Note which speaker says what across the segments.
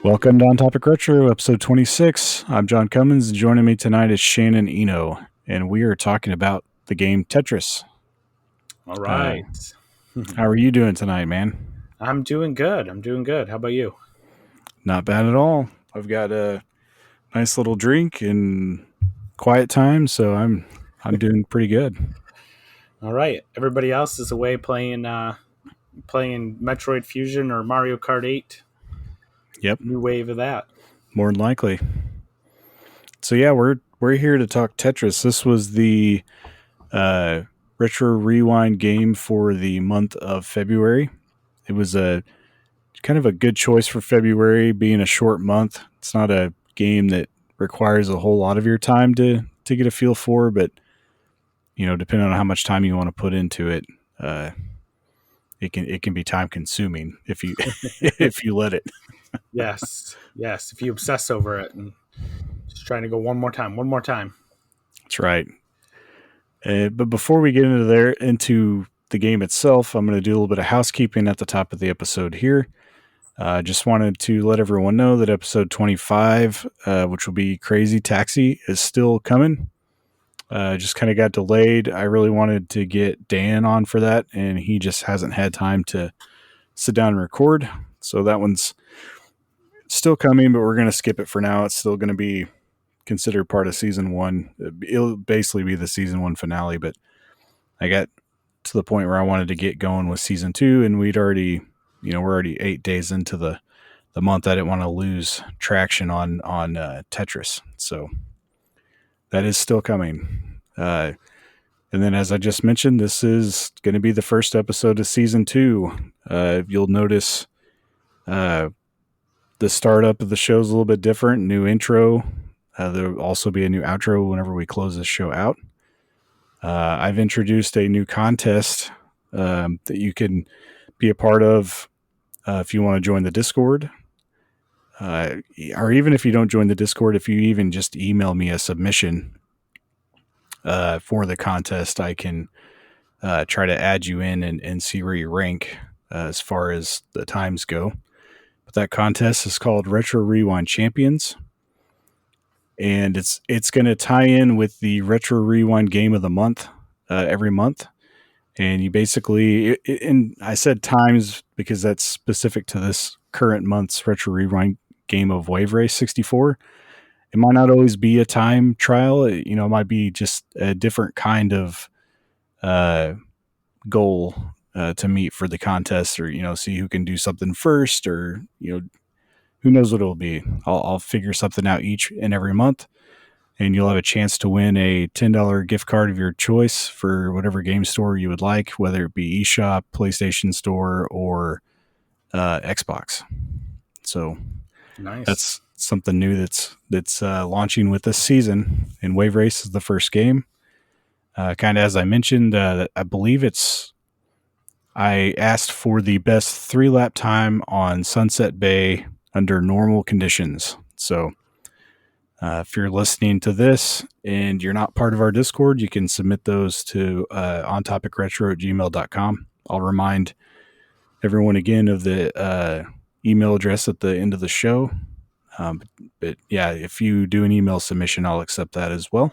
Speaker 1: Welcome to On Topic Retro, episode 26. I'm John Cummins, and joining me tonight is Shannon Eno, and we are talking about the game Tetris.
Speaker 2: All right.
Speaker 1: How are you doing tonight, man?
Speaker 2: I'm doing good. How about you?
Speaker 1: Not bad at all. I've got a nice little drink and quiet time, so I'm doing pretty good.
Speaker 2: All right. Everybody else is away playing Metroid Fusion or Mario Kart 8.
Speaker 1: Yep.
Speaker 2: New wave of that.
Speaker 1: More than likely. So yeah, we're here to talk Tetris. This was the Retro Rewind game for the month of February. It was a kind of a good choice for February, being a short month. It's not a game that requires a whole lot of your time to get a feel for, but you know, depending on how much time you want to put into it, it can be time consuming if you if you let it.
Speaker 2: Yes. If you obsess over it and just trying to go one more time.
Speaker 1: That's right. But before we get into the game itself, I'm going to do a little bit of housekeeping at the top of the episode here. Just wanted to let everyone know that episode 25, which will be Crazy Taxi, is still coming. Just kind of got delayed. I really wanted to get Dan on for that, and he just hasn't had time to sit down and record. So that one's still coming, but we're going to skip it for now. It's still going to be considered part of season 1. It'll basically be the season 1 finale, but I got to the point where I wanted to get going with season 2, and we're already 8 days into the month. I didn't want to lose traction on Tetris. So that is still coming. And then, as I just mentioned, this is going to be the first episode of season 2. You'll notice the startup of the show is a little bit different. New intro. There'll also be a new outro whenever we close this show out. I've introduced a new contest that you can be a part of if you want to join the Discord. Or even if you don't join the Discord, if you even just email me a submission for the contest, I can try to add you in and see where you rank as far as the times go. But that contest is called Retro Rewind Champions. And it's going to tie in with the Retro Rewind Game of the Month every month. And you basically, and I said times because that's specific to this current month's Retro Rewind Game of Wave Race 64. It might not always be a time trial. It might be just a different kind of goal to meet for the contest, or, see who can do something first, or, who knows what it'll be. I'll figure something out each and every month, and you'll have a chance to win a $10 gift card of your choice for whatever game store you would like, whether it be eShop, PlayStation Store, or Xbox. So
Speaker 2: Nice.
Speaker 1: That's something new that's launching with this season, and Wave Race is the first game. Kind of as I mentioned, I believe I asked for the best 3-lap time on Sunset Bay under normal conditions. So if you're listening to this and you're not part of our Discord, you can submit those to ontopicretro@gmail.com. I'll remind everyone again of the email address at the end of the show. But yeah, if you do an email submission, I'll accept that as well.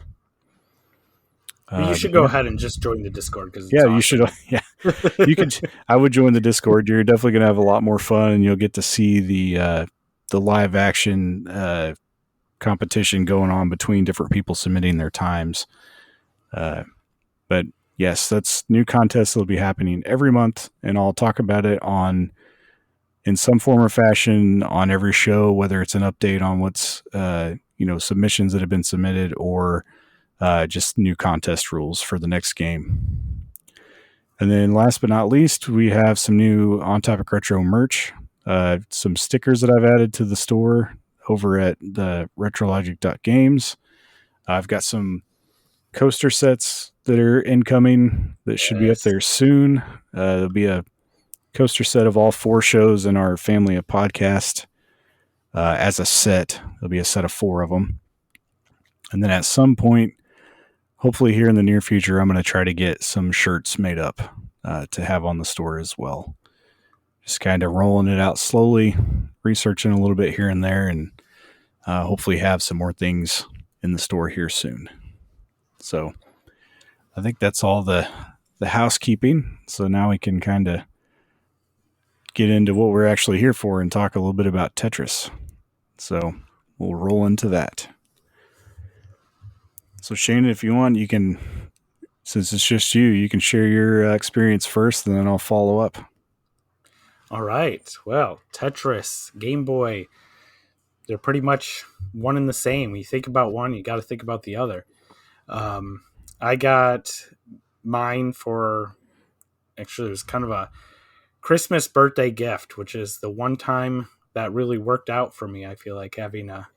Speaker 2: You should go ahead and just join the Discord because
Speaker 1: awesome. You should. Yeah, you could. I would join the Discord. You're definitely going to have a lot more fun, and you'll get to see the live action competition going on between different people submitting their times. But yes, that's new contests that'll be happening every month, and I'll talk about it in some form or fashion on every show, whether it's an update on what's submissions that have been submitted, or just new contest rules for the next game. And then last but not least, we have some new On Topic Retro merch, some stickers that I've added to the store over at the retrologic.games. I've got some coaster sets that are incoming that should be up there soon. There'll be a coaster set of all 4 shows in our family of podcast as a set. There'll be a set of 4 of them. And then at some point, hopefully here in the near future, I'm going to try to get some shirts made up to have on the store as well. Just kind of rolling it out slowly. researching a little bit here and there, and hopefully have some more things in the store here soon. So I think that's all the housekeeping. So now we can kind of get into what we're actually here for and talk a little bit about Tetris. So we'll roll into that. So Shannon, if you want, you can, since it's just you, you can share your experience first, and then I'll follow up.
Speaker 2: All right. Well, Tetris, Game Boy, they're pretty much one and the same. When you think about one, you got to think about the other. I got mine for, actually, it was kind of a Christmas birthday gift, which is the one time that really worked out for me. I feel like having a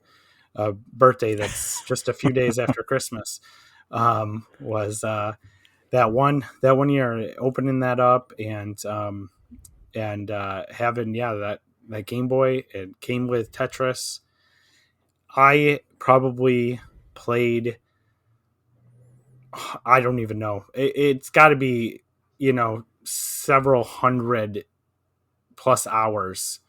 Speaker 2: birthday that's just a few days after Christmas was that one year, opening that up and having that Game Boy. It came with Tetris. I probably played, I don't even know, it's got to be, several hundred plus hours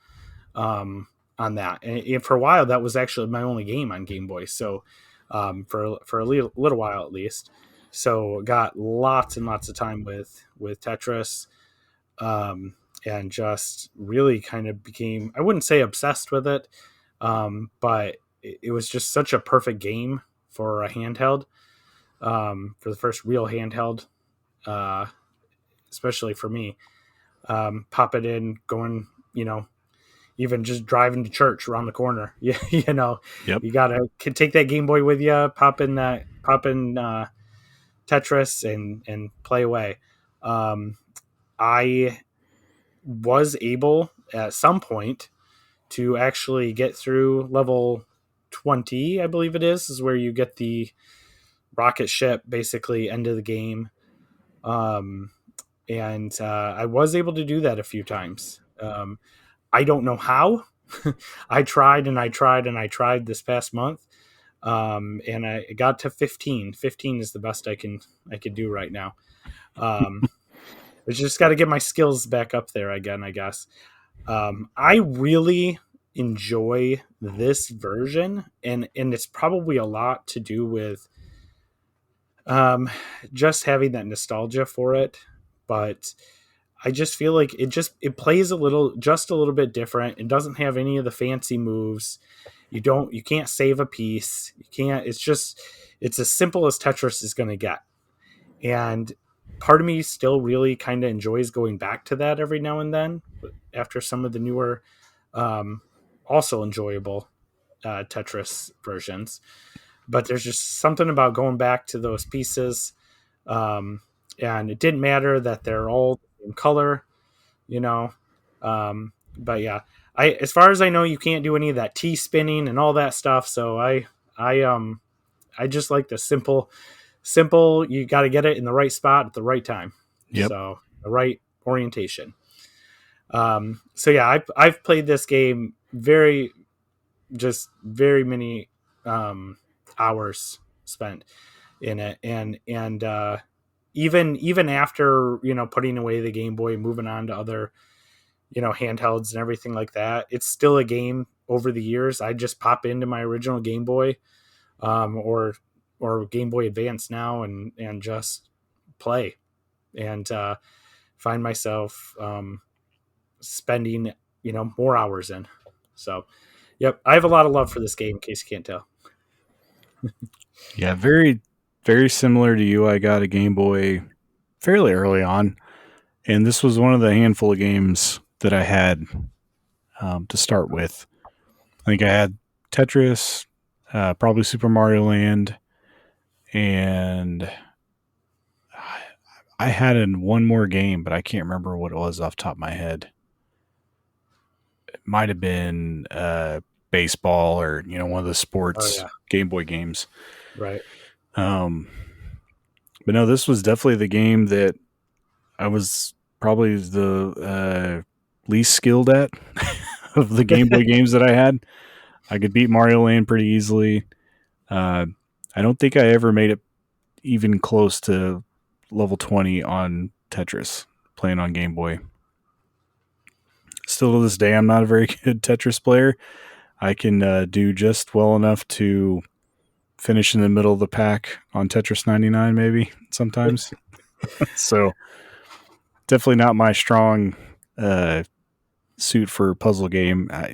Speaker 2: on that. And for a while, that was actually my only game on Game Boy. So for a little while at least. So got lots and lots of time with Tetris, and just really kind of became, I wouldn't say obsessed with it, but it was just such a perfect game for a handheld, for the first real handheld, especially for me. Pop it in, going, even just driving to church around the corner. Yep. You gotta take that Game Boy with you, pop in Tetris and play away. I was able at some point to actually get through level 20, I believe it is where you get the rocket ship, basically end of the game. And I was able to do that a few times. I don't know how. I tried and I tried and I tried this past month, and I got to 15. 15 is the best I could do right now. I just got to get my skills back up there again, I guess. I really enjoy this version, and it's probably a lot to do with just having that nostalgia for it. But I just feel like it plays a little bit different. It doesn't have any of the fancy moves. You can't save a piece. You can't. It's as simple as Tetris is going to get. And part of me still really kind of enjoys going back to that every now and then after some of the newer, also enjoyable Tetris versions. But there's just something about going back to those pieces. And it didn't matter that they're all in color, but yeah, as far as I know, you can't do any of that T spinning and all that stuff. So I just like the simple, you got to get it in the right spot at the right time.
Speaker 1: Yep.
Speaker 2: So the right orientation. So yeah, I've played this game very many hours spent in it, and even after putting away the Game Boy, moving on to other handhelds and everything like that, it's still a game. Over the years, I just pop into my original Game Boy, or Game Boy Advance now, and just play, and find myself spending more hours in. So yep, I have a lot of love for this game, in case you can't tell.
Speaker 1: Yeah, very, very similar to you. I got a Game Boy fairly early on, and this was one of the handful of games that I had to start with. I think I had Tetris, probably Super Mario Land, and I had one more game, but I can't remember what it was off the top of my head. It might have been baseball or one of the sports Game Boy games.
Speaker 2: Right.
Speaker 1: But no, this was definitely the game that I was probably the least skilled at of the Game Boy games that I had. I could beat Mario Land pretty easily. I don't think I ever made it even close to level 20 on Tetris playing on Game Boy. still to this day, I'm not a very good Tetris player. I can do just well enough to finish in the middle of the pack on Tetris 99, maybe sometimes. So definitely not my strong suit for a puzzle game. I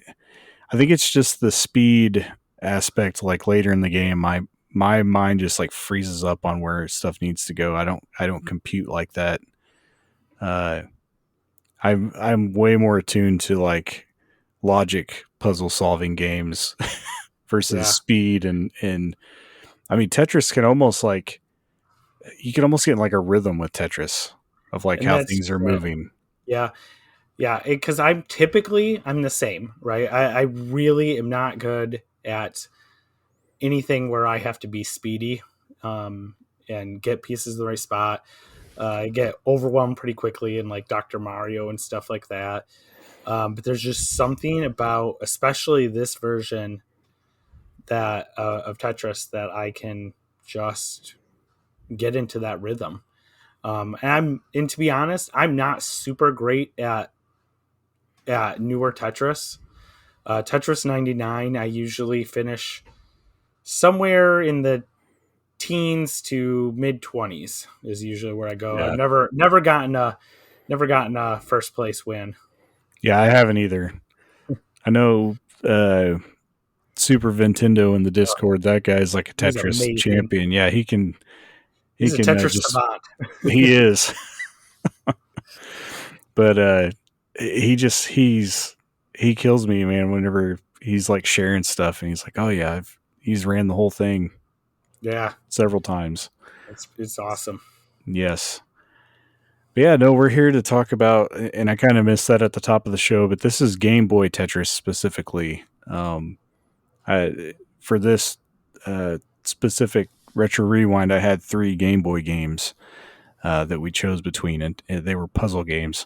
Speaker 1: think it's just the speed aspect. Like later in the game, my mind just like freezes up on where stuff needs to go. I don't compute like that. Uh, I'm way more attuned to like logic puzzle solving games versus
Speaker 2: Yeah,
Speaker 1: speed and I mean Tetris can almost like you can almost get in like a rhythm with Tetris of like
Speaker 2: and
Speaker 1: how
Speaker 2: that's
Speaker 1: things are
Speaker 2: true.
Speaker 1: moving.
Speaker 2: Yeah, yeah, because I'm the same, right? I really am not good at anything where I have to be speedy and get pieces in the right spot. I get overwhelmed pretty quickly in like Dr. Mario and stuff like that. But there's just something about, especially this version that of Tetris, that I can just get into that rhythm. And to be honest, I'm not super great at newer Tetris. Tetris 99, I usually finish somewhere in the teens to mid 20s is usually where I go. I've
Speaker 1: Yeah.
Speaker 2: never gotten a first place win.
Speaker 1: Yeah, I haven't either. I know Super Nintendo in the Discord, that guy's like a
Speaker 2: He's
Speaker 1: Tetris
Speaker 2: amazing.
Speaker 1: champion. Yeah, he
Speaker 2: He's a
Speaker 1: can
Speaker 2: Tetris
Speaker 1: just
Speaker 2: savant.
Speaker 1: he is. But he just he kills me, man, whenever he's like sharing stuff and he's like, "Oh yeah, he's ran the whole thing
Speaker 2: Yeah,
Speaker 1: several times."
Speaker 2: it's awesome.
Speaker 1: Yes. But yeah, no, we're here to talk about, and I kind of missed that at the top of the show, but this is Game Boy Tetris specifically. For this specific retro rewind, I had 3 Game Boy games that we chose between, and they were puzzle games,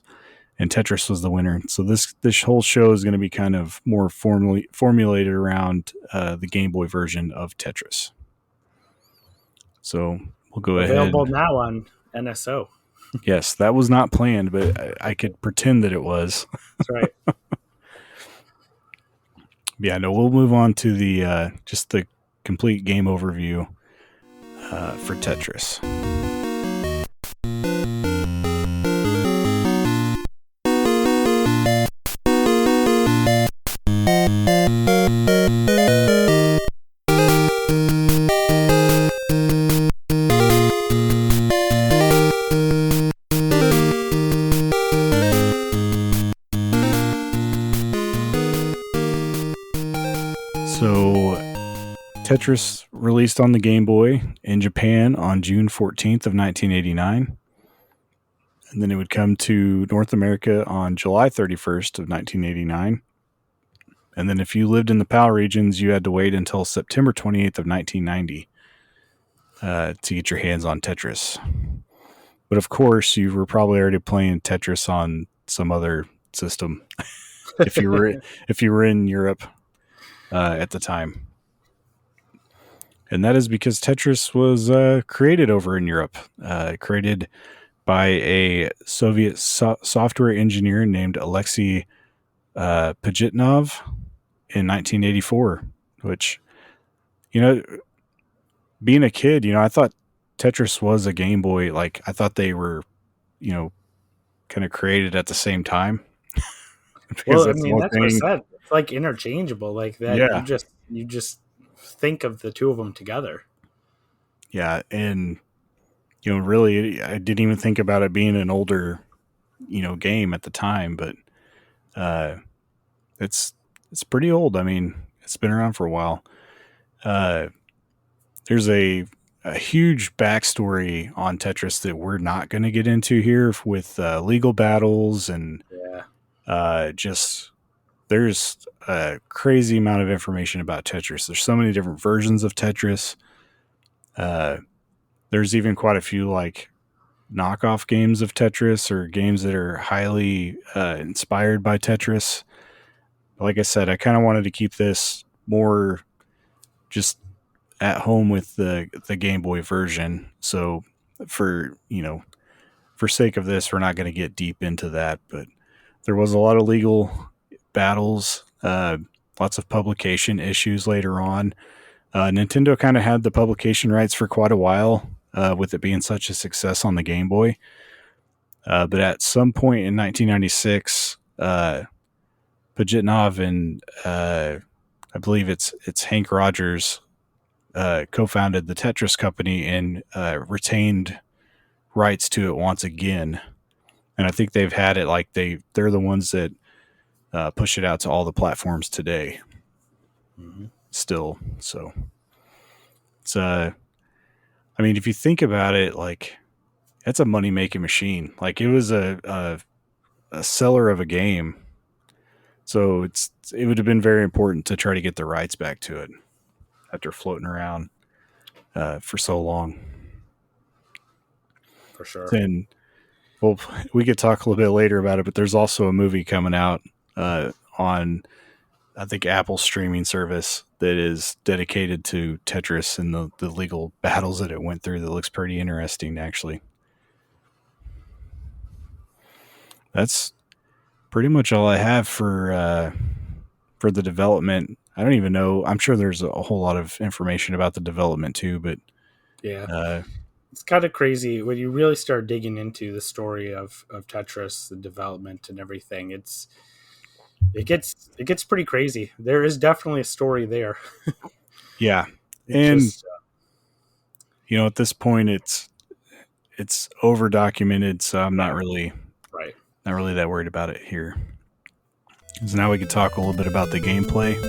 Speaker 1: and Tetris was the winner. So this whole show is going to be kind of more formally formulated around the Game Boy version of Tetris. So we'll go ahead.
Speaker 2: Available now on NSO.
Speaker 1: Yes, that was not planned, but I could pretend that it was.
Speaker 2: That's right.
Speaker 1: Yeah, no, we'll move on to the just the complete game overview for Tetris. So, Tetris released on the Game Boy in Japan on June 14th of 1989. And then it would come to North America on July 31st of 1989. And then if you lived in the PAL regions, you had to wait until September 28th of 1990 to get your hands on Tetris. But of course, you were probably already playing Tetris on some other system if you were in Europe at the time. And that is because Tetris was created over in Europe, created by a Soviet software engineer named Alexei Pajitnov in 1984, which, you know, being a kid, I thought Tetris was a Game Boy. Like, I thought they were, kind of created at the same time because
Speaker 2: Well, I
Speaker 1: that's the
Speaker 2: mean,
Speaker 1: one
Speaker 2: that's what I
Speaker 1: thing.
Speaker 2: said. It's like interchangeable, like that. You
Speaker 1: Yeah.
Speaker 2: just think of the two of them together.
Speaker 1: Yeah. And, really, I didn't even think about it being an older, game at the time, but uh, it's pretty old. I mean, it's been around for a while. Uh, there's a huge backstory on Tetris that we're not going to get into here with legal battles and
Speaker 2: Yeah.
Speaker 1: just there's a crazy amount of information about Tetris. There's so many different versions of Tetris. There's even quite a few like knockoff games of Tetris or games that are highly inspired by Tetris. Like I said, I kind of wanted to keep this more just at home with the Game Boy version. So for for sake of this, we're not going to get deep into that. But there was a lot of legal battles, lots of publication issues later on. Nintendo kind of had the publication rights for quite a while, with it being such a success on the Game Boy. But at some point in 1996, Pajitnov and I believe it's Hank Rogers co-founded the Tetris company and retained rights to it once again. And I think they've had it like they're the ones that push it out to all the platforms today.
Speaker 2: Mm-hmm.
Speaker 1: Still, so it's I mean, if you think about it, like it's a money making machine. Like it was a seller of a game, so it would have been very important to try to get the rights back to it after floating around for so long.
Speaker 2: For sure.
Speaker 1: And well, we could talk a little bit later about it, but there's also a movie coming out on, I think, Apple's streaming service that is dedicated to Tetris and the legal battles that it went through. That looks pretty interesting, actually. That's pretty much all I have for the development. I don't even know. I'm sure there's a whole lot of information about the development too, but
Speaker 2: Yeah. It's kind of crazy when you really start digging into the story of Tetris, the development and everything. It gets pretty crazy. There is definitely a story there.
Speaker 1: yeah,
Speaker 2: It
Speaker 1: and
Speaker 2: just
Speaker 1: at this point it's over documented, so I'm not really
Speaker 2: right.
Speaker 1: that worried about it here. So now we can talk a little bit about the gameplay.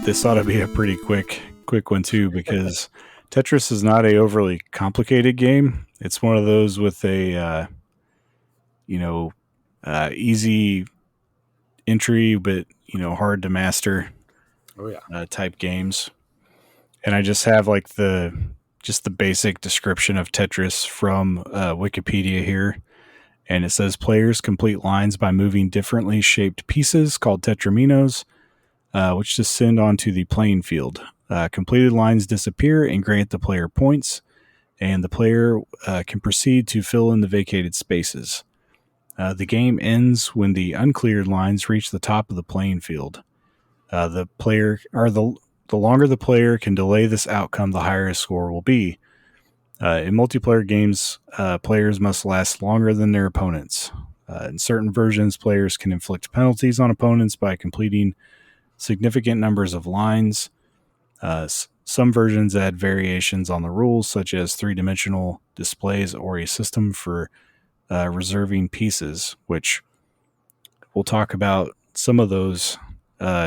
Speaker 1: This ought to be a pretty quick one too, because Tetris is not a overly complicated game. It's one of those with a easy entry, but hard to master
Speaker 2: Oh yeah.
Speaker 1: type games. And I just have like the basic description of Tetris from Wikipedia here. And it says players complete lines by moving differently shaped pieces called tetraminos, which descend onto the playing field. Completed lines disappear and grant the player points, and the player can proceed to fill in the vacated spaces. The game ends when the uncleared lines reach the top of the playing field. The longer the player can delay this outcome, the higher his score will be. In multiplayer games, players must last longer than their opponents. In certain versions, players can inflict penalties on opponents by completing significant numbers of lines. Some versions add variations on the rules, such as three-dimensional displays or a system for reserving pieces, which we'll talk about some of those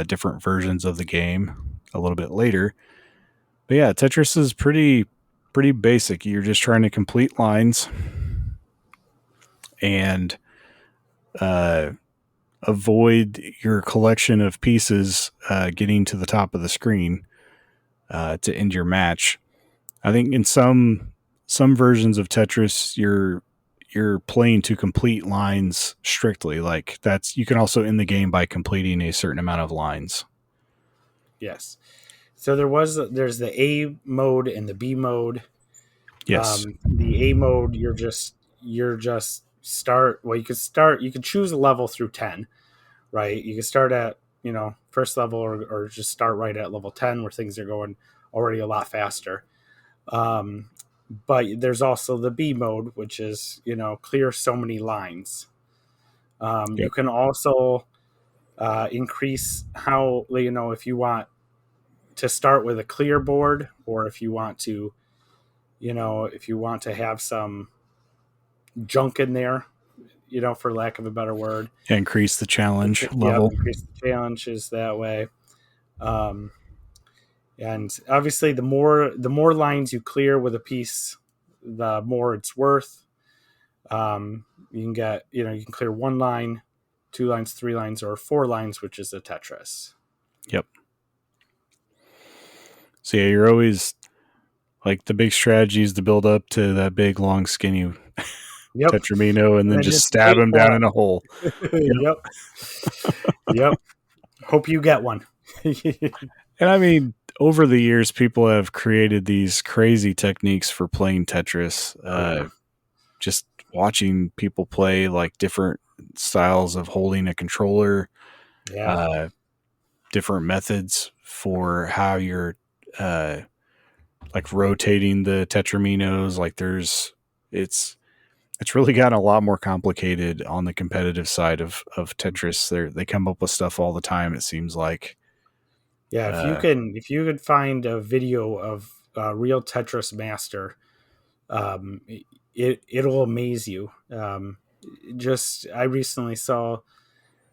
Speaker 1: different versions of the game a little bit later. But yeah, Tetris is pretty basic. You're just trying to complete lines and avoid your collection of pieces getting to the top of the screen to end your match. I think in some versions of Tetris, you're playing to complete lines strictly. Like you can also end the game by completing a certain amount of lines.
Speaker 2: Yes. So there's the A mode and the B mode.
Speaker 1: Yes.
Speaker 2: The A mode, you're just start. Well, you could choose a level through 10, right? You can start at first level or just start right at level 10 where things are going already a lot faster. But there's also the B mode, which is clear so many lines.
Speaker 1: Yep.
Speaker 2: You can also increase how if you want to start with a clear board, or if you want to have some junk in there, for lack of a better word.
Speaker 1: Increase the challenge level.
Speaker 2: Increase the challenges that way. And obviously the more lines you clear with a piece, the more it's worth. You can get, you can clear 1 line, 2 lines, 3 lines, or 4 lines, which is a Tetris.
Speaker 1: Yep. So yeah, you're always like the big strategy is to build up to that big, long, skinny
Speaker 2: Yep.
Speaker 1: Tetramino and
Speaker 2: And
Speaker 1: then
Speaker 2: then
Speaker 1: just
Speaker 2: just
Speaker 1: stab
Speaker 2: wait
Speaker 1: him
Speaker 2: for
Speaker 1: down in a hole.
Speaker 2: it.
Speaker 1: Yep.
Speaker 2: Yep. Yep. Hope you get one.
Speaker 1: And I mean, over the years, people have created these crazy techniques for playing Tetris.
Speaker 2: Oh yeah.
Speaker 1: Just watching people play like different styles of holding a controller,
Speaker 2: Yeah.
Speaker 1: uh, different methods for how you're like rotating the tetraminos. Like it's it's really gotten a lot more complicated on the competitive side of Tetris. They come up with stuff all the time. It seems like.
Speaker 2: Yeah,
Speaker 1: Uh,
Speaker 2: if you could find a video of a real Tetris master, um, it'll amaze you. Just I recently saw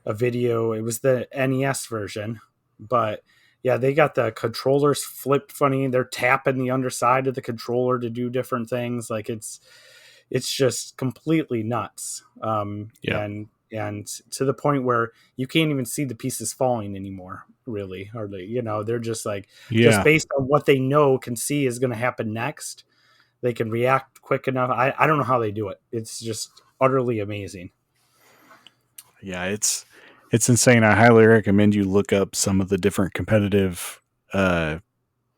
Speaker 2: a video. It was the NES version, but yeah, they got the controllers flipped funny. They're tapping the underside of the controller to do different things. Like it's just completely nuts.
Speaker 1: yeah,
Speaker 2: And to the point where you can't even see the pieces falling anymore, really, hardly. They're just like, just
Speaker 1: yeah,
Speaker 2: based on what they know can see is going to happen next. They can react quick enough. I don't know how they do it. It's just utterly amazing.
Speaker 1: yeah. It's insane. I highly recommend you look up some of the different competitive uh,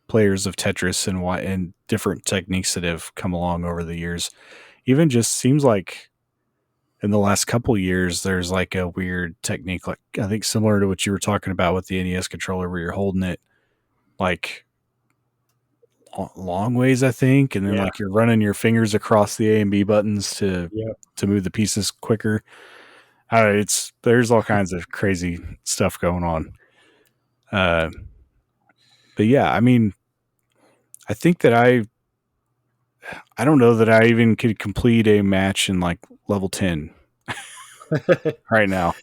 Speaker 1: players of Tetris and why and different techniques that have come along over the years. Even just seems like in the last couple years, there's like a weird technique, like I think similar to what you were talking about with the NES controller, where you're holding it like long ways, I think, and then
Speaker 2: Yeah.
Speaker 1: like you're running your fingers across the A and B buttons
Speaker 2: Yeah.
Speaker 1: to move the pieces quicker. It's there's all kinds of crazy stuff going on. Uh, but yeah, I mean, I think that I don't know that I even could complete a match in like level 10 right now.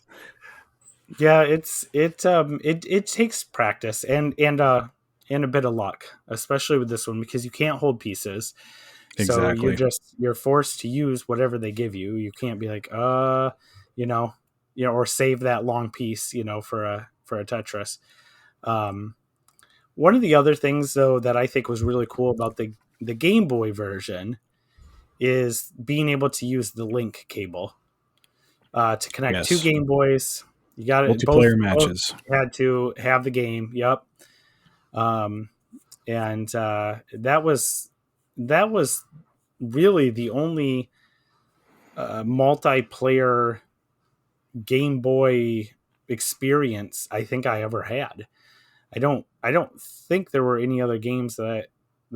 Speaker 2: Yeah, it takes practice and a bit of luck, especially with this one because you can't hold pieces. So
Speaker 1: Exactly.
Speaker 2: you're forced to use whatever they give you. You can't be like, you know, or save that long piece, for a Tetris. Um, One of the other things though that I think was really cool about the Game Boy version is being able to use the link cable to connect two
Speaker 1: Yes.
Speaker 2: Game Boys. You got it. Both
Speaker 1: Multiplayer
Speaker 2: both
Speaker 1: matches.
Speaker 2: had to have the game. Yep. Um, and that was really the only multiplayer Game Boy experience I think I ever had. I don't think there were any other games that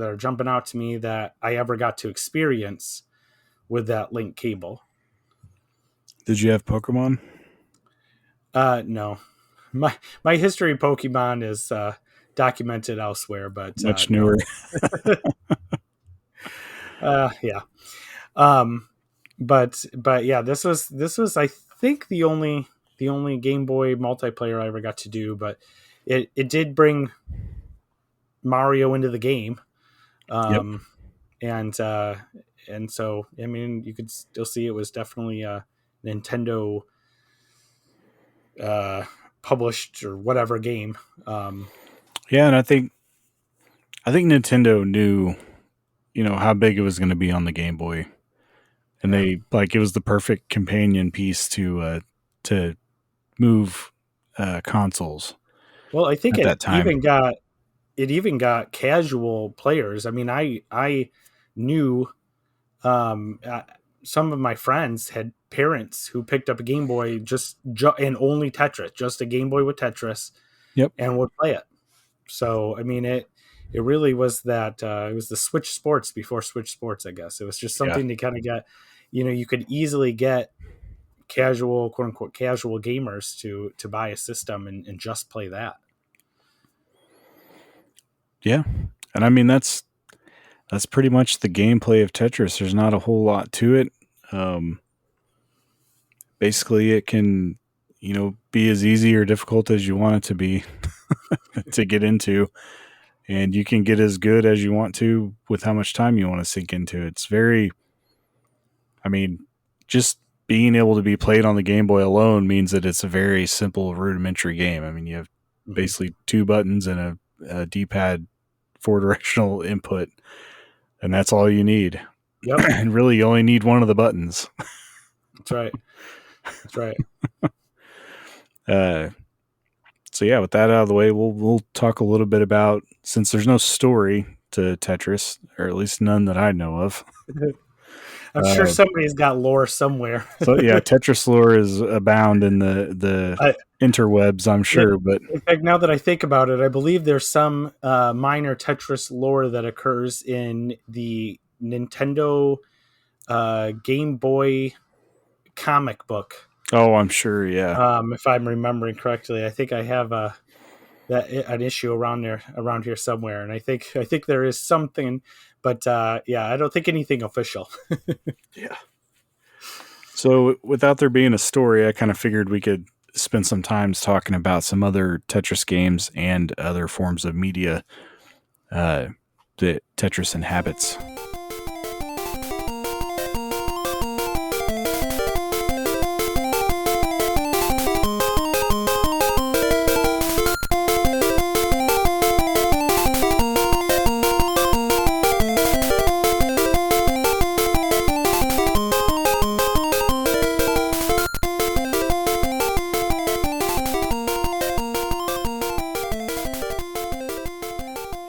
Speaker 2: are jumping out to me that I ever got to experience with that link cable.
Speaker 1: Did you have Pokemon?
Speaker 2: No, my history of Pokemon is documented elsewhere, but
Speaker 1: Much
Speaker 2: no.
Speaker 1: newer.
Speaker 2: Yeah. Um, but yeah, this was I think the only Game Boy multiplayer I ever got to do, but it did bring Mario into the game.
Speaker 1: Yep.
Speaker 2: Um, and so I mean you could still see it was definitely a Nintendo uh published or whatever game.
Speaker 1: Yeah, and I think Nintendo knew, how big it was going to be on the Game Boy, and
Speaker 2: Yeah.
Speaker 1: they like it was the perfect companion piece to move consoles
Speaker 2: Well, I think
Speaker 1: at that time.
Speaker 2: it even got casual players. I mean, I knew um, uh, some of my friends had parents who picked up a Game Boy and only Tetris, just a Game Boy with Tetris,
Speaker 1: Yep.
Speaker 2: and would play it. So I mean, it really was that it was the Switch Sports before Switch Sports. I guess it was just
Speaker 1: Yeah.
Speaker 2: something to kind of get. You could easily get casual, quote unquote, casual gamers to buy a system and just play that.
Speaker 1: Yeah. And I mean that's pretty much the gameplay of Tetris. There's not a whole lot to it. Um, Basically, it can, be as easy or difficult as you want it to be to get into, and you can get as good as you want to with how much time you want to sink into it. It's very, I mean, just being able to be played on the Game Boy alone means that it's a very simple, rudimentary game. I mean, you have basically 2 buttons and a D-pad 4-directional input, and that's all you need.
Speaker 2: Yep.
Speaker 1: And really, you only need one of the buttons.
Speaker 2: That's right. That's right.
Speaker 1: So yeah, with that out of the way, we'll talk a little bit about, since there's no story to Tetris, or at least none that I know of.
Speaker 2: I'm sure somebody's got lore somewhere.
Speaker 1: So yeah, Tetris lore is abound in the interwebs, I'm sure. But
Speaker 2: in fact, now that I think about it, I believe there's some minor Tetris lore that occurs in the Nintendo Game Boy comic book.
Speaker 1: oh, I'm sure, yeah.
Speaker 2: If I'm remembering correctly, I think I have an issue around here somewhere, and I think there is something, but yeah, I don't think anything official.
Speaker 1: Yeah. So without there being a story, I kind of figured we could spend some time talking about some other Tetris games and other forms of media that Tetris inhabits.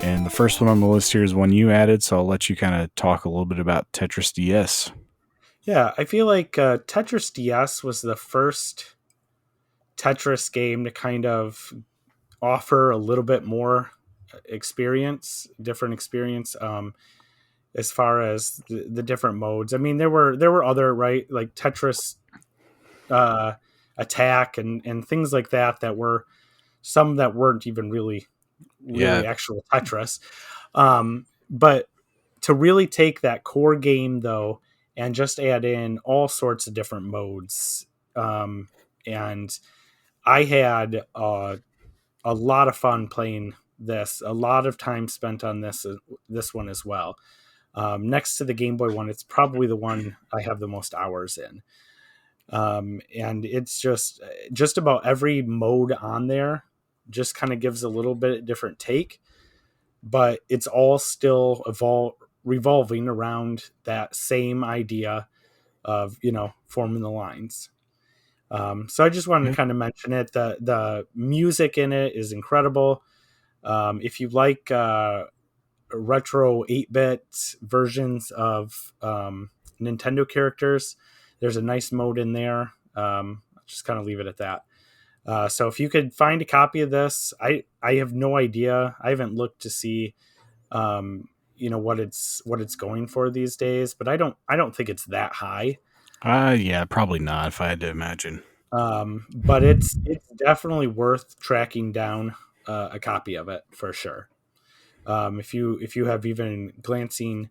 Speaker 1: And the first one on the list here is one you added, so I'll let you kind of talk a little bit about Tetris DS.
Speaker 2: Yeah, I feel like Tetris DS was the first Tetris game to kind of offer a little bit more different experience, as far as the different modes. I mean, there were other, right, like Tetris Attack and things like that were some that weren't even really actual Tetris. But to really take that core game though and just add in all sorts of different modes, and I had a lot of fun playing this. A lot of time spent on this one as well. Next to the Game Boy one, it's probably the one I have the most hours in. And it's just about every mode on there just kind of gives a little bit different take, but it's all still revolving around that same idea of, forming the lines. So I just wanted to kind of mention it. The music in it is incredible. If you like retro 8-bit versions of Nintendo characters, there's a nice mode in there. I'll just kind of leave it at that. So if you could find a copy of this, I have no idea. I haven't looked to see, what it's going for these days, but I don't think it's that high.
Speaker 1: Yeah, probably not, if I had to imagine.
Speaker 2: But it's definitely worth tracking down a copy of it for sure. If you have even glancing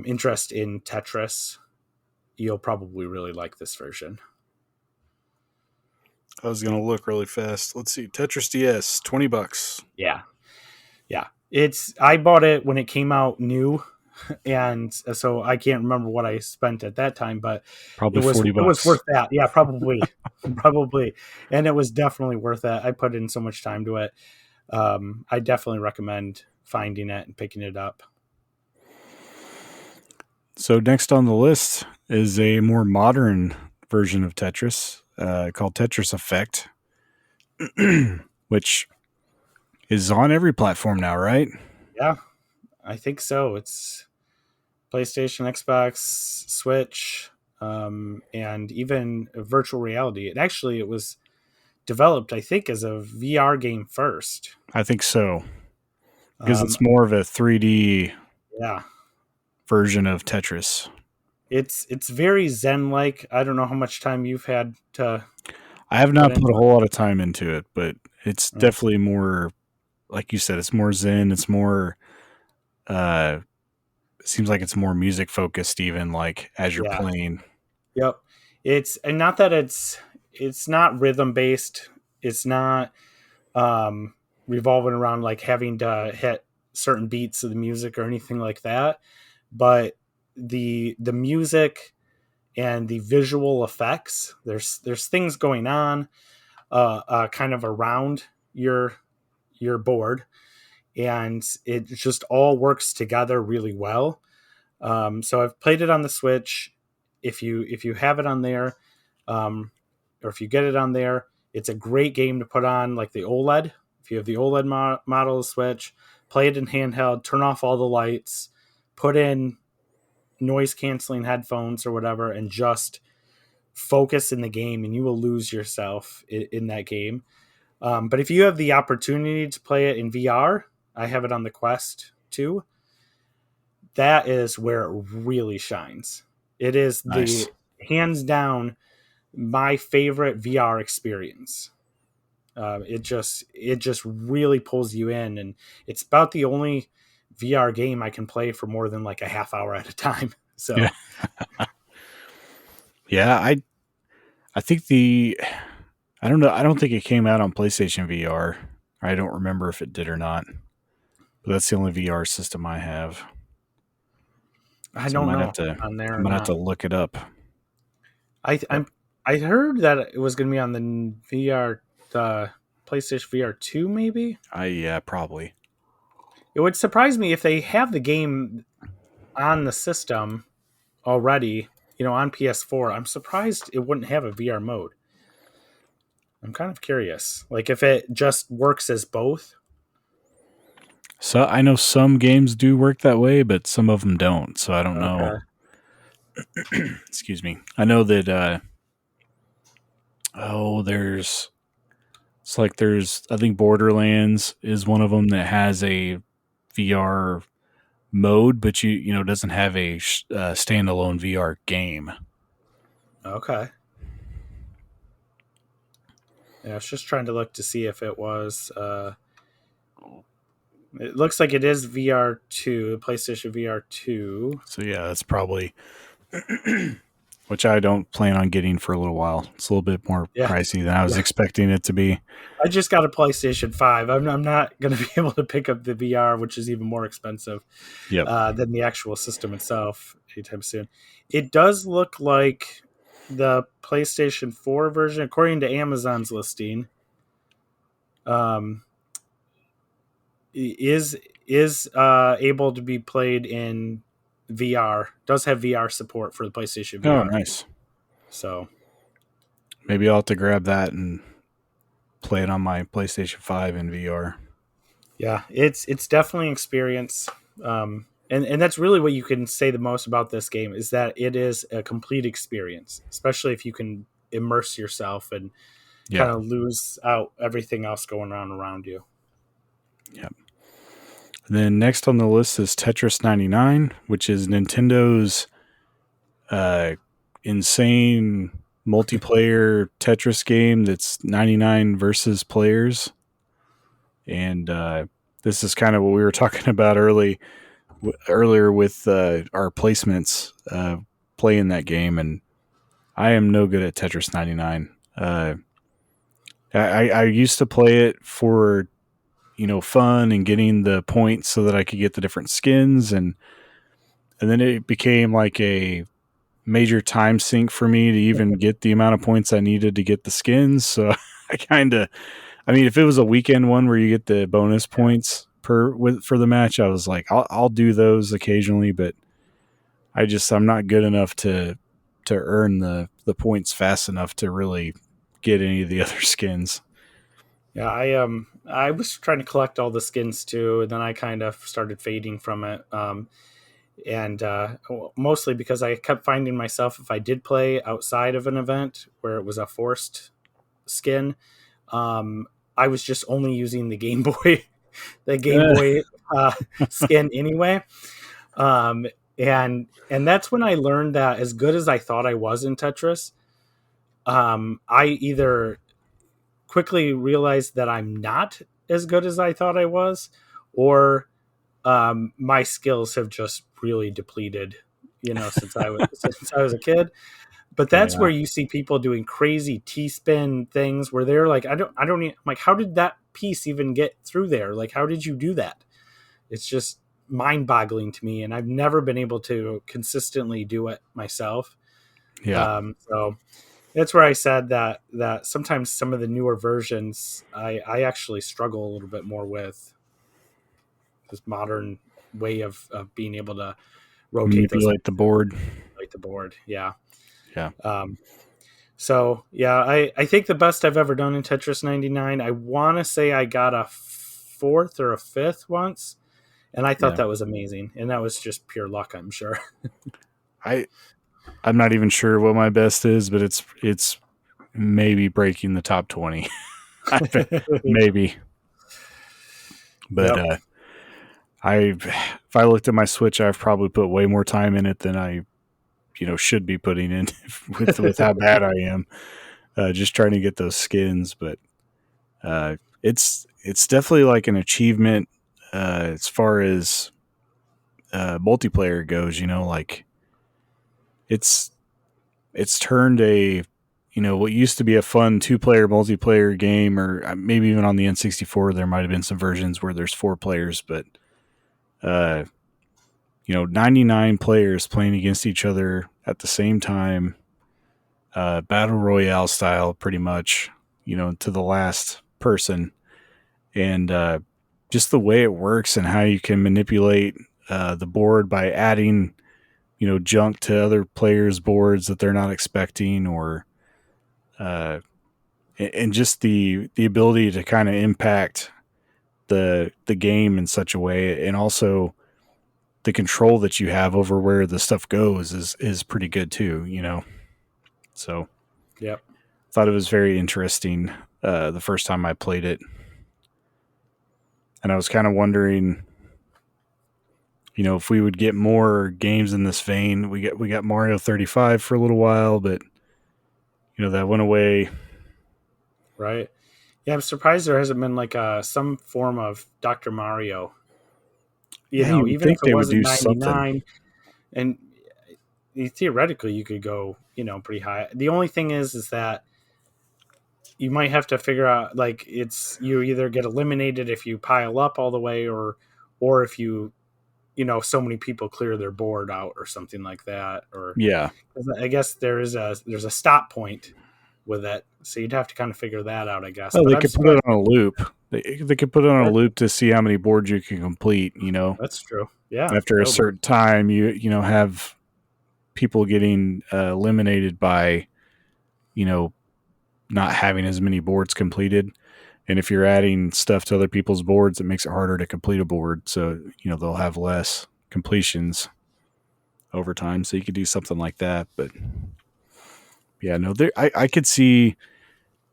Speaker 2: interest in Tetris, you'll probably really like this version.
Speaker 1: I was going to look really fast. Let's see. Tetris DS, $20.
Speaker 2: Yeah. I bought it when it came out new, and so I can't remember what I spent at that time, but
Speaker 1: probably
Speaker 2: it was
Speaker 1: $40.
Speaker 2: It was worth that. Yeah, probably. Probably. And it was definitely worth that. I put in so much time to it. I definitely recommend finding it and picking it up.
Speaker 1: So next on the list is a more modern version of Tetris called Tetris Effect, which is on every platform now, right?
Speaker 2: Yeah, I think so. It's PlayStation, Xbox, Switch, and even virtual reality. It was developed, I think, as a VR game first.
Speaker 1: I think so, because it's more of a 3D version of Tetris.
Speaker 2: It's very Zen-like. I don't know how much time you've had to.
Speaker 1: I have not put a whole lot of time into it, but it's definitely more, like you said, it's more Zen. It's more, it seems like it's more music focused, even like as you're playing.
Speaker 2: Yep. It's not that it's not rhythm based. It's not revolving around like having to hit certain beats of the music or anything like that. But the music and the visual effects. There's things going on kind of around your board, and it just all works together really well. So I've played it on the Switch. If you have it on there, um, or if you get it on there, it's a great game to put on like the OLED. If you have the OLED model of Switch, play it in handheld, turn off all the lights, put in noise canceling headphones or whatever, and just focus in the game, and you will lose yourself in that game. But if you have the opportunity to play it in VR, I have it on the Quest 2. That is where it really shines. It is
Speaker 1: Nice.
Speaker 2: the hands down my favorite VR experience. It just really pulls you in, and it's about the only VR game I can play for more than like a half hour at a time.
Speaker 1: Yeah.
Speaker 2: So
Speaker 1: Yeah. I think I don't know. I don't think it came out on PlayStation VR. I don't remember if it did or not. But that's the only VR system I have.
Speaker 2: I
Speaker 1: So I
Speaker 2: don't
Speaker 1: might
Speaker 2: know
Speaker 1: have
Speaker 2: if
Speaker 1: to.
Speaker 2: it's on there
Speaker 1: I'm
Speaker 2: or
Speaker 1: gonna have
Speaker 2: not.
Speaker 1: to look it up.
Speaker 2: I
Speaker 1: But
Speaker 2: I'm I heard that it was going to be on the VR, the PlayStation VR 2, maybe.
Speaker 1: yeah, probably.
Speaker 2: It would surprise me if they have the game on the system already, on PS4. I'm surprised it wouldn't have a VR mode. I'm kind of curious, like if it just works as both.
Speaker 1: So I know some games do work that way, but some of them don't. So I don't know.
Speaker 2: Okay.
Speaker 1: Excuse me. I know that. There's. It's like there's. I think Borderlands is one of them that has a VR mode, but doesn't have a standalone VR game.
Speaker 2: Okay. Yeah, I was just trying to look to see if it was. It looks like it is VR 2, PlayStation VR 2.
Speaker 1: So yeah, that's probably which I don't plan on getting for a little while. It's a little bit more
Speaker 2: Yeah,
Speaker 1: pricey than I was
Speaker 2: yeah.
Speaker 1: expecting it to be.
Speaker 2: I just got a PlayStation 5. I'm not going to be able to pick up the VR, which is even more expensive
Speaker 1: Yep.
Speaker 2: than the actual system itself anytime soon. It does look like the PlayStation 4 version, according to Amazon's listing, um, is able to be played in VR. Does have VR support for the PlayStation
Speaker 1: Oh,
Speaker 2: VR.
Speaker 1: nice.
Speaker 2: So
Speaker 1: Maybe I'll have to grab that and play it on my PlayStation 5 in VR.
Speaker 2: yeah, it's definitely an experience. And that's really what you can say the most about this game is that it is a complete experience, especially if you can immerse yourself and
Speaker 1: Yeah.
Speaker 2: kind of lose out everything else going on around you.
Speaker 1: Yep. Then next on the list is Tetris 99, which is Nintendo's insane multiplayer Tetris game that's 99 versus players. And this is kind of what we were talking about earlier with our placements playing that game. And I am no good at Tetris 99. I used to play it for fun and getting the points so that I could get the different skins, and then it became like a major time sink for me to even get the amount of points I needed to get the skins. So I mean, if it was a weekend one where you get the bonus points for the match, I was like, I'll do those occasionally, but I'm not good enough to earn the points fast enough to really get any of the other skins.
Speaker 2: Yeah, I was trying to collect all the skins too, and then I kind of started fading from it. And mostly because I kept finding myself, if I did play outside of an event where it was a forced skin, um, I was just only using the Game Boy, the Game Boy skin anyway. Um, and that's when I learned that as good as I thought I was in Tetris, I either quickly realized that I'm not as good as I thought I was, or my skills have just really depleted, since I was a kid. But that's
Speaker 1: Yeah.
Speaker 2: where you see people doing crazy T-spin things where they're like, I'm like, how did that piece even get through there? Like, how did you do that? It's just mind boggling to me. And I've never been able to consistently do it myself.
Speaker 1: Yeah.
Speaker 2: So that's where I said that sometimes some of the newer versions I actually struggle a little bit more with this modern way of being able to rotate those
Speaker 1: Manipulate the board.
Speaker 2: like the board. Yeah.
Speaker 1: Yeah.
Speaker 2: Um, so yeah, I think the best I've ever done in Tetris 99. I want to say I got a fourth or a fifth once, and I thought
Speaker 1: Yeah.
Speaker 2: that was amazing, and that was just pure luck, I'm sure.
Speaker 1: I I'm not even sure what my best is, but it's maybe breaking the top 20. Maybe. But
Speaker 2: Yep.
Speaker 1: I if I looked at my Switch, I've probably put way more time in it than I should be putting in with how bad I am. Just trying to get those skins, but it's definitely like an achievement as far as multiplayer goes. Like it's it's turned a what used to be a fun two-player multiplayer game, or maybe even on the N64 there might have been some versions where there's 4 players, but uh 99 players playing against each other at the same time, battle royale style, pretty much, to the last person, and just the way it works and how you can manipulate the board by adding junk to other players' boards that they're not expecting, or uh, and just the ability to kind of impact the game in such a way, and also the control that you have over where the stuff goes is pretty good too. So
Speaker 2: Yep.
Speaker 1: thought it was very interesting the first time I played it, and I was kind of wondering, if we would get more games in this vein. We got Mario 35 for a little while, but that went away.
Speaker 2: Right. Yeah, I'm surprised there hasn't been like some form of Dr. Mario.
Speaker 1: Yeah, you would
Speaker 2: Even if
Speaker 1: think
Speaker 2: it
Speaker 1: they would
Speaker 2: wasn't
Speaker 1: do something.
Speaker 2: 99, and theoretically you could go, pretty high. The only thing is that you might have to figure out, like, it's you either get eliminated if you pile up all the way, or if so many people clear their board out or something like that, or
Speaker 1: Yeah.
Speaker 2: I guess there's a stop point with it, so you'd have to kind of figure that out, I guess.
Speaker 1: Oh,
Speaker 2: But
Speaker 1: they
Speaker 2: I'm
Speaker 1: could put it
Speaker 2: surprised.
Speaker 1: on a loop. They could put it on a
Speaker 2: That,
Speaker 1: loop to see how many boards you can complete.
Speaker 2: that's true. Yeah,
Speaker 1: After a
Speaker 2: that would work.
Speaker 1: certain time, have people getting eliminated by you know not having as many boards completed. And if you're adding stuff to other people's boards, it makes it harder to complete a board. So, they'll have less completions over time. So you could do something like that. But yeah, no, I could see,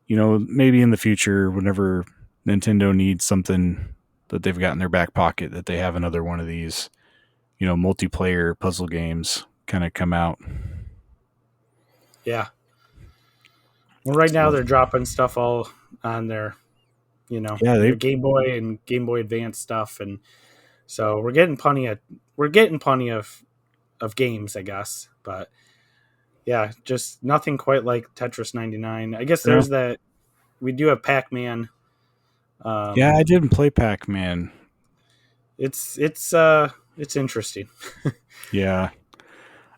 Speaker 1: maybe in the future, whenever Nintendo needs something that they've got in their back pocket, that they have another one of these, multiplayer puzzle games kind of come out.
Speaker 2: Yeah. Well, right now
Speaker 1: So,
Speaker 2: they're dropping stuff all on
Speaker 1: yeah,
Speaker 2: their Game Boy and Game Boy Advance stuff, and so we're getting plenty of games, I guess. But yeah, just nothing quite like Tetris 99. I guess
Speaker 1: no,
Speaker 2: there's that. We do have Pac-Man.
Speaker 1: yeah,
Speaker 2: Um,
Speaker 1: I didn't play Pac-Man.
Speaker 2: it's interesting.
Speaker 1: Yeah,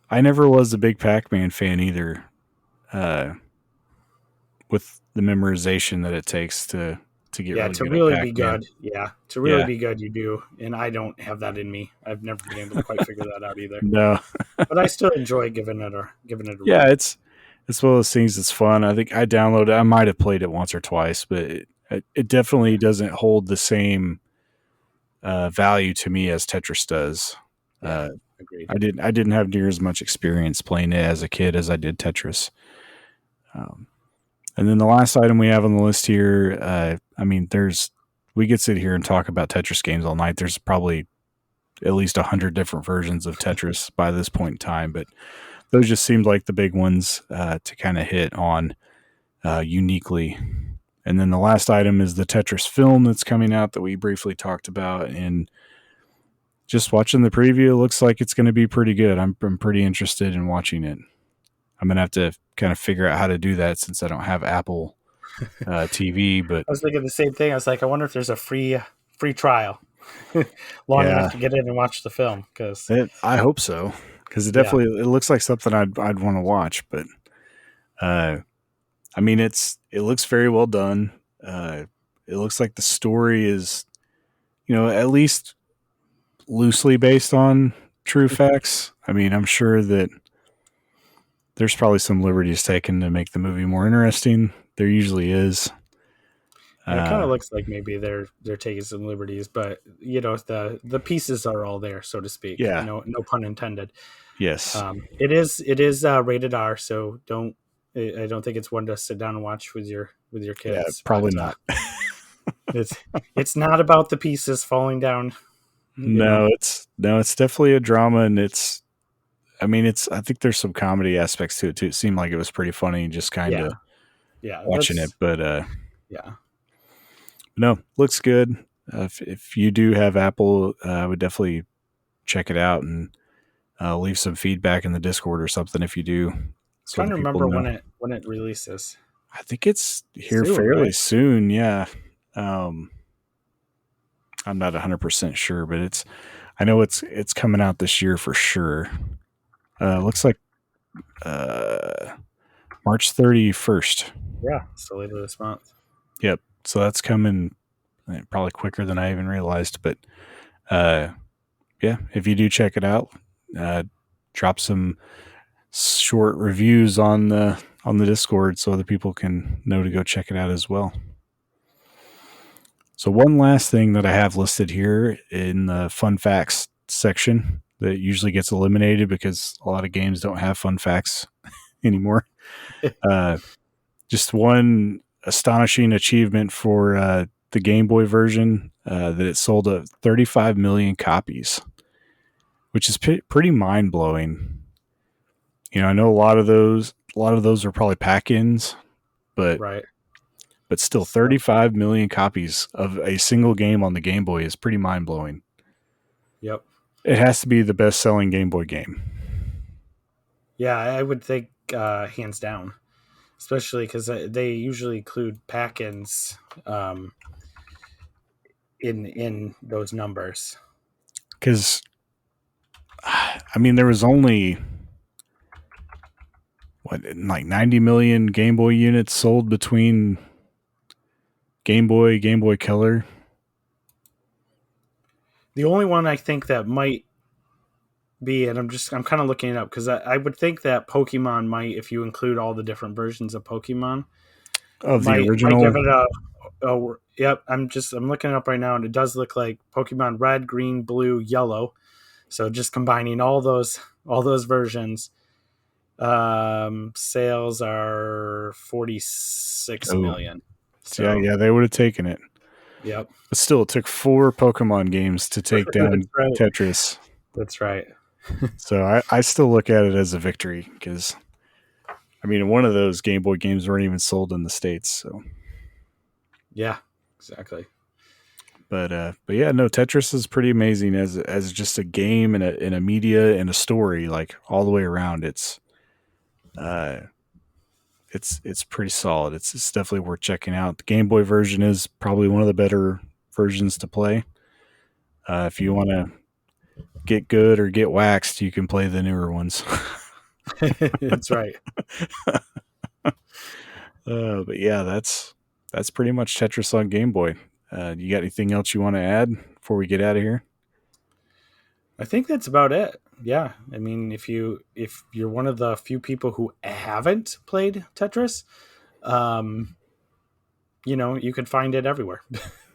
Speaker 1: I never was a big Pac-Man fan either. Uh, with the memorization that it takes to get
Speaker 2: Yeah,
Speaker 1: really
Speaker 2: to
Speaker 1: good at
Speaker 2: really be
Speaker 1: Pac-Man.
Speaker 2: good. Yeah, to really
Speaker 1: Yeah,
Speaker 2: be good, you do, and I don't have that in me. I've never been able to quite figure that out either.
Speaker 1: no,
Speaker 2: But I still enjoy giving it a
Speaker 1: yeah,
Speaker 2: run.
Speaker 1: it's one of those things that's fun. I think I downloaded. I might have played it once or twice, but it definitely doesn't hold the same value to me as Tetris does.
Speaker 2: Yeah,
Speaker 1: Uh,
Speaker 2: agreed.
Speaker 1: I didn't have near as much experience playing it as a kid as I did Tetris. Um, and then the last item we have on the list here, I mean, we could sit here and talk about Tetris games all night. There's probably at least 100 different versions of Tetris by this point in time, but those just seemed like the big ones to kind of hit on uniquely. And then the last item is the Tetris film that's coming out that we briefly talked about. And just watching the preview, it looks like it's going to be pretty good. I'm pretty interested in watching it. I'm going to have to kind of figure out how to do that since I don't have Apple TV. But
Speaker 2: I was thinking the same thing. I was like, I wonder if there's a free trial long enough
Speaker 1: yeah,
Speaker 2: to get in and watch the film, because
Speaker 1: I hope so. because
Speaker 2: Yeah.
Speaker 1: it looks like something I'd want to watch. But uh, I mean, it looks very well done. It looks like the story is, at least loosely based on true facts. I mean, I'm sure that there's probably some liberties taken to make the movie more interesting. There usually is.
Speaker 2: Yeah, it kind
Speaker 1: Uh,
Speaker 2: of looks like maybe they're taking some liberties, but the pieces are all there, so to speak.
Speaker 1: yeah.
Speaker 2: No pun intended.
Speaker 1: Yes.
Speaker 2: It is rated R, so I don't think it's one to sit down and watch with your
Speaker 1: Yeah.
Speaker 2: kids. But
Speaker 1: Probably not.
Speaker 2: it's it's not about the pieces falling down. You know.
Speaker 1: It's definitely a drama, and it's. I mean, I think there's some comedy aspects to it too. It seemed like it was pretty funny, just kind
Speaker 2: Yeah,
Speaker 1: of
Speaker 2: yeah,
Speaker 1: watching it. But
Speaker 2: yeah.
Speaker 1: no, looks good. If you do have Apple, I would definitely check it out and leave some feedback in the Discord or something if you do, so
Speaker 2: Trying
Speaker 1: other
Speaker 2: to
Speaker 1: people
Speaker 2: remember
Speaker 1: know.
Speaker 2: when it releases.
Speaker 1: I think it's here
Speaker 2: Soon,
Speaker 1: fairly
Speaker 2: right?
Speaker 1: soon. Yeah. Um, I'm not 100% sure, but I know it's coming out this year for sure. Looks like uh, March 31st.
Speaker 2: Yeah, so later this month.
Speaker 1: Yep. So that's coming probably quicker than I even realized. But uh, yeah, if you do check it out, uh, drop some short reviews on the Discord so other people can know to go check it out as well. So one last thing that I have listed here in the fun facts section that usually gets eliminated because a lot of games don't have fun facts anymore. Uh, just one astonishing achievement for the Game Boy version that it sold 35 million copies, which is pretty mind blowing. I know a lot of those are probably pack-ins, but
Speaker 2: Right.
Speaker 1: still
Speaker 2: So
Speaker 1: 35 million copies of a single game on the Game Boy is pretty mind blowing.
Speaker 2: yep.
Speaker 1: It has to be the best selling Game Boy game.
Speaker 2: Yeah, I would think hands down, especially because they usually include pack-ins in those numbers.
Speaker 1: Because, I mean, there was only, like 90 million Game Boy units sold between Game Boy Color.
Speaker 2: The only one I think that might be, and I'm kind of looking it up because I would think that Pokemon might, if you include all the different versions of Pokemon,
Speaker 1: Of the
Speaker 2: might give
Speaker 1: original.
Speaker 2: it yep. I'm looking it up right now, and it does look like Pokemon Red, Green, Blue, Yellow. So just combining all those versions, sales are 46
Speaker 1: Oh,
Speaker 2: million.
Speaker 1: yeah,
Speaker 2: So
Speaker 1: yeah, they would have taken it.
Speaker 2: yep.
Speaker 1: But still, it took 4 Pokemon games to take
Speaker 2: That's
Speaker 1: down
Speaker 2: right.
Speaker 1: Tetris.
Speaker 2: That's right.
Speaker 1: So I still look at it as a victory because, I mean, one of those Game Boy games weren't even sold in the States. So,
Speaker 2: Yeah, exactly.
Speaker 1: but yeah, no, Tetris is pretty amazing as just a game and a media and a story, like all the way around. Uh, it's pretty solid. It's definitely worth checking out. The Game Boy version is probably one of the better versions to play. If you want to get good or get waxed, you can play the newer ones.
Speaker 2: That's right.
Speaker 1: But yeah, that's pretty much Tetris on Game Boy. You got anything else you want to add before we get out of here?
Speaker 2: I think that's about it. Yeah, I mean, if you're one of the few people who haven't played Tetris, um, you can find it everywhere.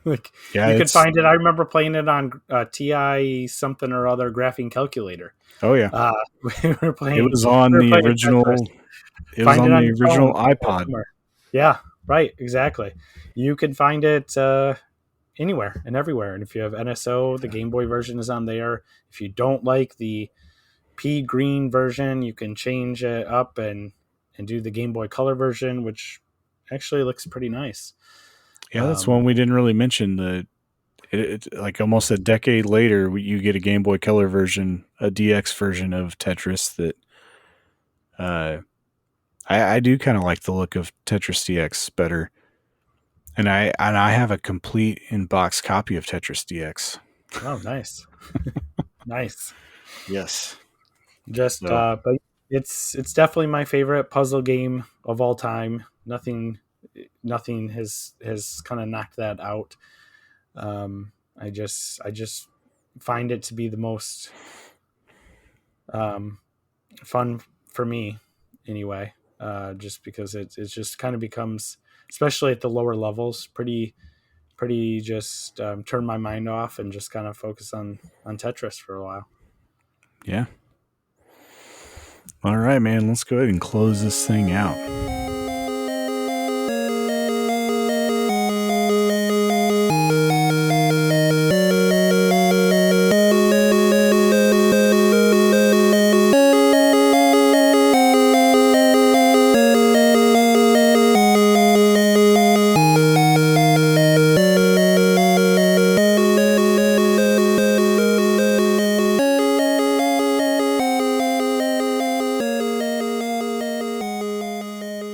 Speaker 2: Like
Speaker 1: Yeah,
Speaker 2: you could
Speaker 1: it's
Speaker 2: find it. I remember playing it on TI something or other graphing calculator.
Speaker 1: oh yeah,
Speaker 2: Uh, we were
Speaker 1: it
Speaker 2: playing
Speaker 1: was on
Speaker 2: we were
Speaker 1: the
Speaker 2: playing Tetris.
Speaker 1: original. It was
Speaker 2: Find it
Speaker 1: on
Speaker 2: on
Speaker 1: the
Speaker 2: your
Speaker 1: original
Speaker 2: phone
Speaker 1: iPod.
Speaker 2: somewhere. Yeah, right, exactly. You can find it anywhere and everywhere. And if you have NSO, the Game Boy version is on there. If you don't like the P green version, you can change it up and do the Game Boy Color version, which actually looks pretty nice.
Speaker 1: Yeah, that's one we didn't really mention. Like almost a decade later, you get a Game Boy Color version, a DX version of Tetris that uh, I do kind of like the look of Tetris DX better. And I have a complete in box copy of Tetris DX.
Speaker 2: Oh, nice, nice.
Speaker 1: Yes.
Speaker 2: But it's definitely my favorite puzzle game of all time. Nothing has kind of knocked that out. I just find it to be the most fun for me anyway. Just because it just kind of becomes, especially at the lower levels, pretty just turn my mind off and just kind of focus on Tetris for a while.
Speaker 1: Yeah. All right, man. Let's go ahead and close this thing out.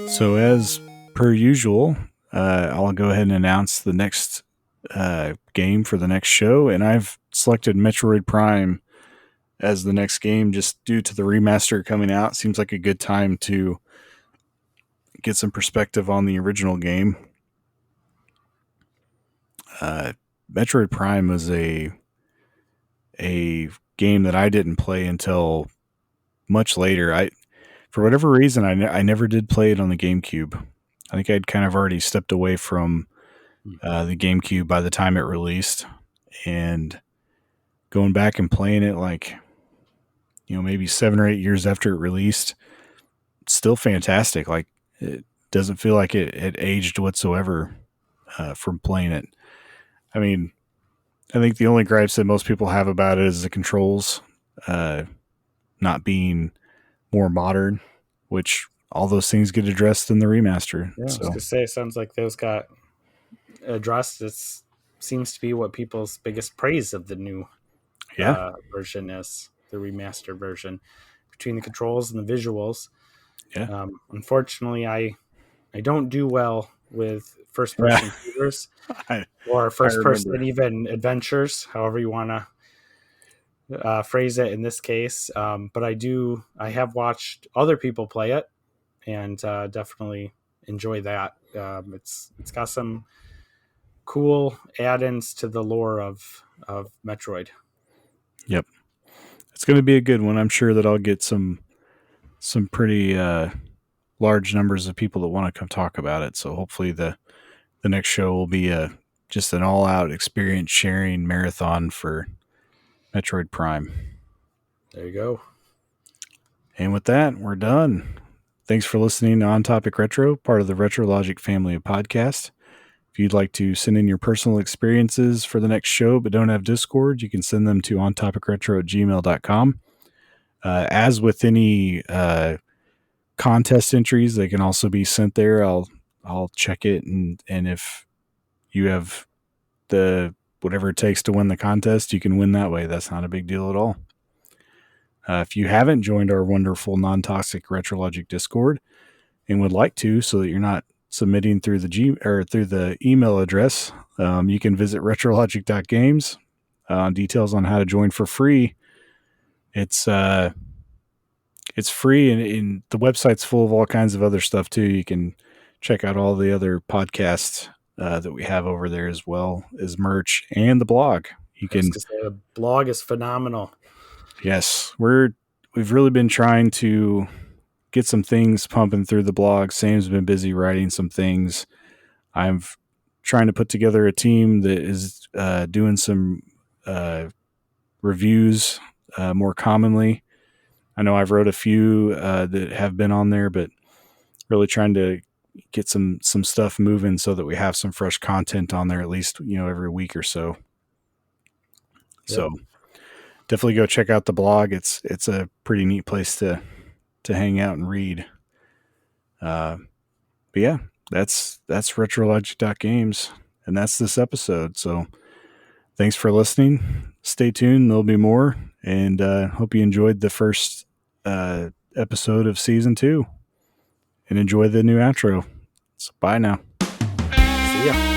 Speaker 1: So as per usual, I'll go ahead and announce the next game for the next show, and I've selected Metroid Prime as the next game just due to the remaster coming out. Seems like a good time to get some perspective on the original game. Metroid Prime was a game that I didn't play until much later. For whatever reason, I never did play it on the GameCube. I think I'd kind of already stepped away from the GameCube by the time it released, and going back and playing it maybe 7 or 8 years after it released, it's still fantastic. Like, it doesn't feel like it aged whatsoever from playing it. I mean, I think the only gripes that most people have about it is the controls not being more modern, which all those things get addressed in the remaster.
Speaker 2: Yeah, I was gonna say, it sounds like those got addressed. It seems to be what people's biggest praise of the new version is, the remaster version, between the controls and the visuals.
Speaker 1: Yeah.
Speaker 2: Unfortunately, I don't do well with first person shooters or first person even adventures, however you want to phrase it in this case. But I have watched other people play it and definitely enjoy that. It's got some cool add-ins to the lore of Metroid.
Speaker 1: Yep. It's going to be a good one. I'm sure that I'll get some pretty large numbers of people that want to come talk about it. So hopefully the next show will be just an all-out experience sharing marathon for Metroid Prime.
Speaker 2: There you go.
Speaker 1: And with that, we're done. Thanks for listening to On Topic Retro, part of the Retrologic family of podcasts. If you'd like to send in your personal experiences for the next show but don't have Discord, you can send them to ontopicretro@gmail.com. As with any contest entries, they can also be sent there. I'll check it, and if you have the whatever it takes to win the contest, you can win that way. That's not a big deal at all. If you haven't joined our wonderful non-toxic Retrologic Discord and would like to, so that you're not submitting through the email address, you can visit retrologic.games. Details on how to join for free. It's free, and the website's full of all kinds of other stuff too. You can check out all the other podcasts that we have over there, as well as merch and the blog.
Speaker 2: The blog is phenomenal.
Speaker 1: Yes, we've really been trying to get some things pumping through the blog. Sam's been busy writing some things. I'm trying to put together a team that is doing some reviews more commonly. I know I've wrote a few that have been on there, but really trying to get some stuff moving so that we have some fresh content on there at least, every week or so. Yep. So definitely go check out the blog. It's a pretty neat place to hang out and read. But yeah, that's retrologic.games, and that's this episode. So thanks for listening. Stay tuned. There'll be more, and hope you enjoyed the first episode of season 2, and enjoy the new outro. So bye now.
Speaker 2: See ya.